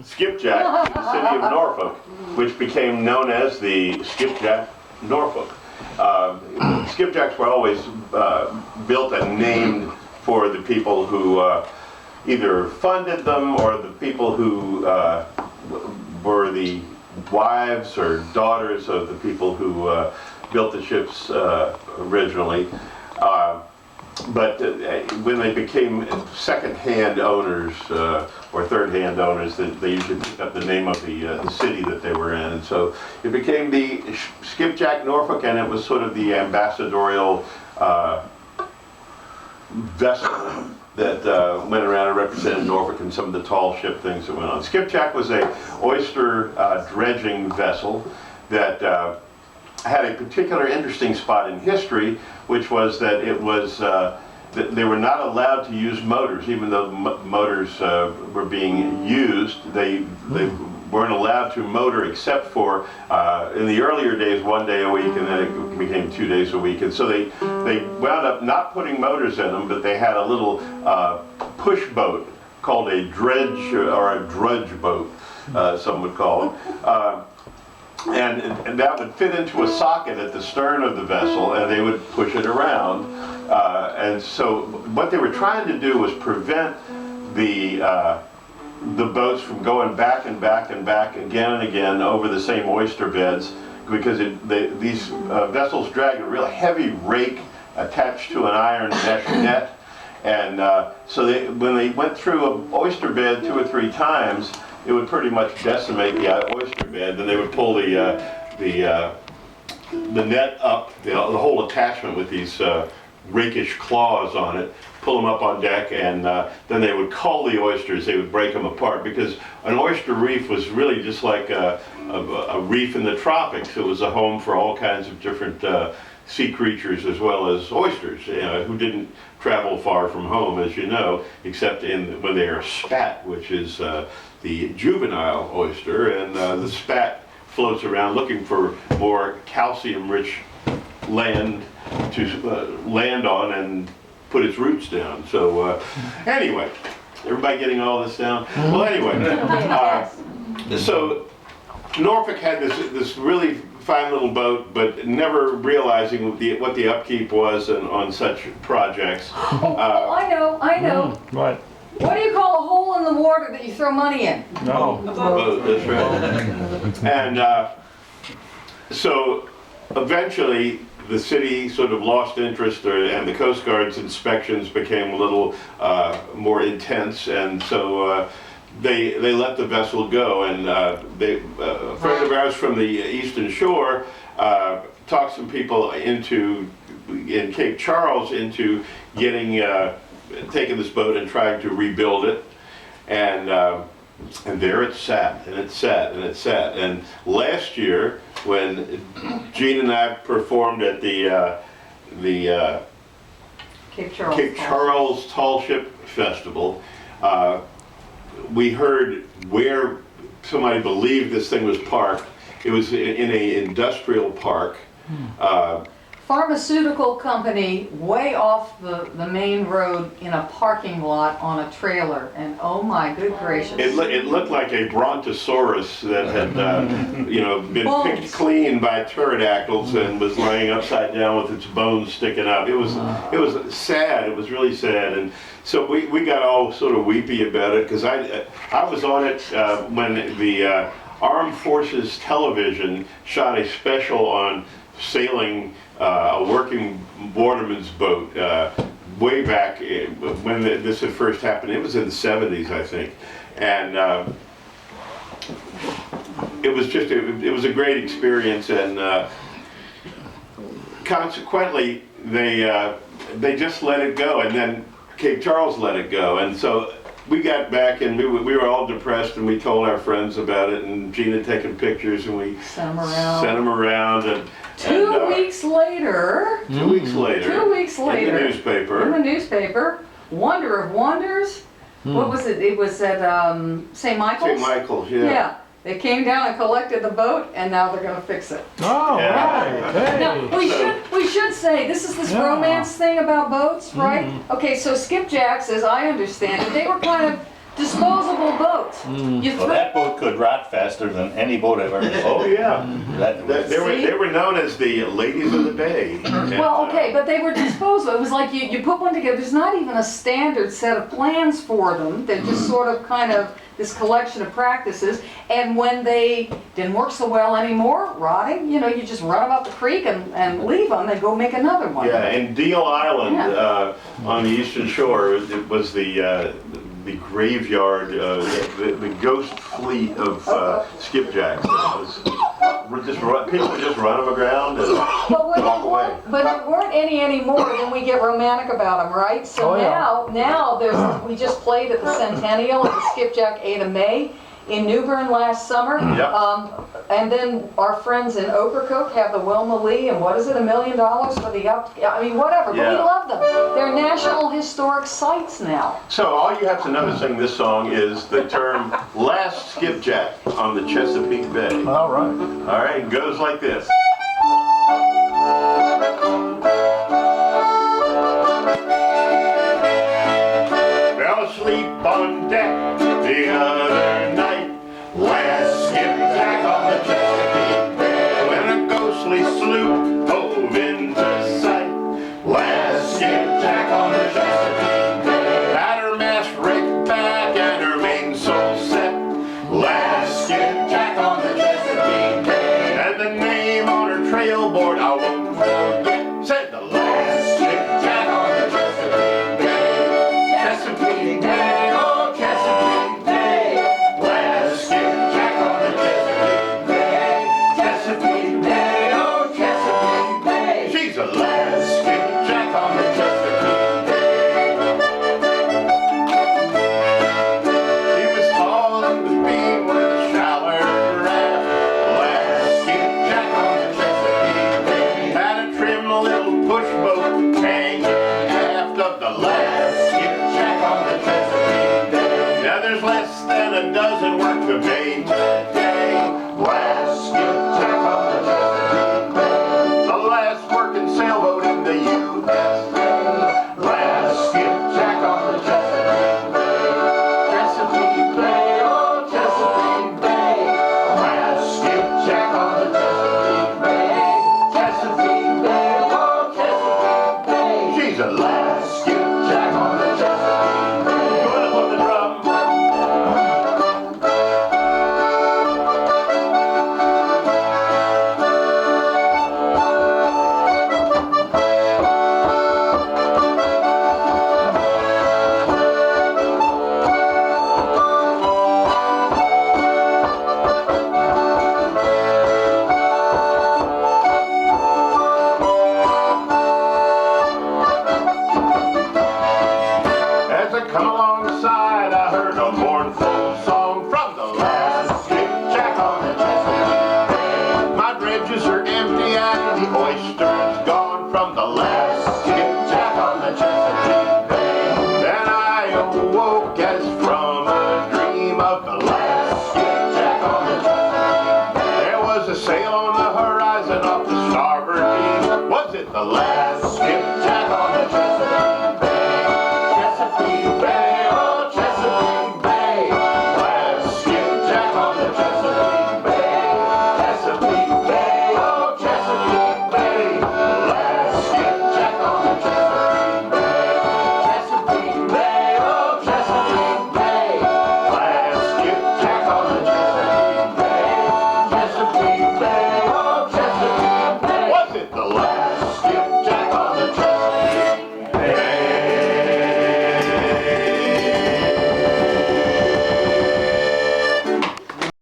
Skipjack in the City of Norfolk, which became known as the Skipjack Norfolk. Skipjacks were always built and named for the people who either funded them or the people who were the wives or daughters of the people who built the ships originally. But when they became second-hand owners or third-hand owners, they usually picked up the name of the city that they were in. And so it became the Skipjack Norfolk, and it was sort of the ambassadorial vessel that went around and represented Norfolk and some of the tall ship things that went on. Skipjack was a oyster dredging vessel that had a particular interesting spot in history, which was that it was that they were not allowed to use motors, even though motors were being used. They weren't allowed to motor except for in the earlier days 1 day a week, and then it became 2 days a week. And so they wound up not putting motors in them, but they had a little push boat called a dredge or a drudge boat, some would call it. And that would fit into a socket at the stern of the vessel, and they would push it around. And so what they were trying to do was prevent the boats from going back and back and back again and again over the same oyster beds, because these vessels dragged a real heavy rake attached to an iron mesh net. And so when they went through an oyster bed 2 or 3 times, it would pretty much decimate the oyster bed. Then they would pull the net up, the whole attachment with these rakish claws on it, pull them up on deck, and then they would cull the oysters. They would break them apart, because an oyster reef was really just like a reef in the tropics. It was a home for all kinds of different sea creatures as well as oysters, who didn't travel far from home, as you know, except when they are spat, which is the juvenile oyster, and the spat floats around looking for more calcium-rich land to land on and put its roots down. So anyway, everybody getting all this down? Well, anyway, so Norfolk had this really fine little boat, but never realizing what the upkeep was on such projects. I know. What? What do you call a hole in the water that you throw money in? No. A boat, that's right. And so eventually the city sort of lost interest, and the Coast Guard's inspections became a little more intense, and so they let the vessel go. And a friend of ours from the Eastern Shore talked some people in Cape Charles into taking this boat and trying to rebuild it, and there it sat, and it sat, and it sat. And last year, when Jeanne and I performed at the Cape Charles, Cape Charles Tall Ship Festival, we heard where somebody believed this thing was parked. It was in an industrial park. pharmaceutical company way off the main road in a parking lot on a trailer, and oh my good gracious. It looked like a brontosaurus that had been picked clean by pterodactyls and was laying upside down with its bones sticking up. It was sad. It was really sad. And so we got all sort of weepy about it, because I was on it when the Armed Forces Television shot a special on sailing a working waterman's boat way back when this had first happened. It was in the 70s, I think, and it was a great experience. And consequently, they just let it go, and then Cape Charles let it go, and so we got back, and we were all depressed, and we told our friends about it, and Jeanne had taken pictures, and we sent them around. And 2 weeks later. 2 weeks later. 2 weeks later. In the newspaper. In the newspaper. Wonder of Wonders. What was it? It was at St. Michael's? St. Michael's, yeah. Yeah. They came down and collected the boat, and now they're going to fix it. Oh, Yeah. right. Hey. Now, we should say, this is this romance thing about boats, right? Okay, so Skipjacks, as I understand it, they were kind of disposable boat. You Well, throw, that boat could rot faster than any boat I've ever seen. Oh, yeah. That was- They were known as the ladies of the bay. well, okay, but they were disposable. It was like you put one together. There's not even a standard set of plans for them. They're just sort of kind of this collection of practices. And when they didn't work so well anymore, rotting, you know, you just run them up the creek and leave them and go make another one. Yeah, and Deal Island Yeah. on the eastern shore, it was the graveyard, the ghost fleet of skipjacks. People would just run them aground and walk away. But there weren't any anymore, then we get romantic about them, right? So Oh, yeah. now we just played at the Centennial at the Skipjack 8 of May in New Bern last summer. Yep. And then our friends in Ocracoke have the Wilma Lee, and what is it, $1 million for the I mean, whatever, but we Yeah. love them. They're national historic sites now. So all you have to know to sing this song is the term last skipjack on the Chesapeake Bay. All right. All right, it goes like this. Fell asleep on deck the other night, last skipjack on the Chesapeake Bay, when a ghostly sloop hove into sight, last skipjack on the Chesapeake Bay, had her mast raked back and her mainsail set, last skipjack on the Chesapeake Bay, and the name on her trail board I won't forget, said the last skipjack on the Chesapeake Bay. Chesapeake Bay, oh Chesapeake Bay, last skipjack on the Chesapeake Bay. Chesapeake Bay, oh Chesapeake Bay, she's the last skipjack on the Chesapeake Bay. She was tall and was beam with a shallow raft, last skipjack on the Chesapeake Bay. Had a trim little push boat hanging aft of the last skipjack on the Chesapeake Bay. Now there's less than a dozen work the bay today, last skipjack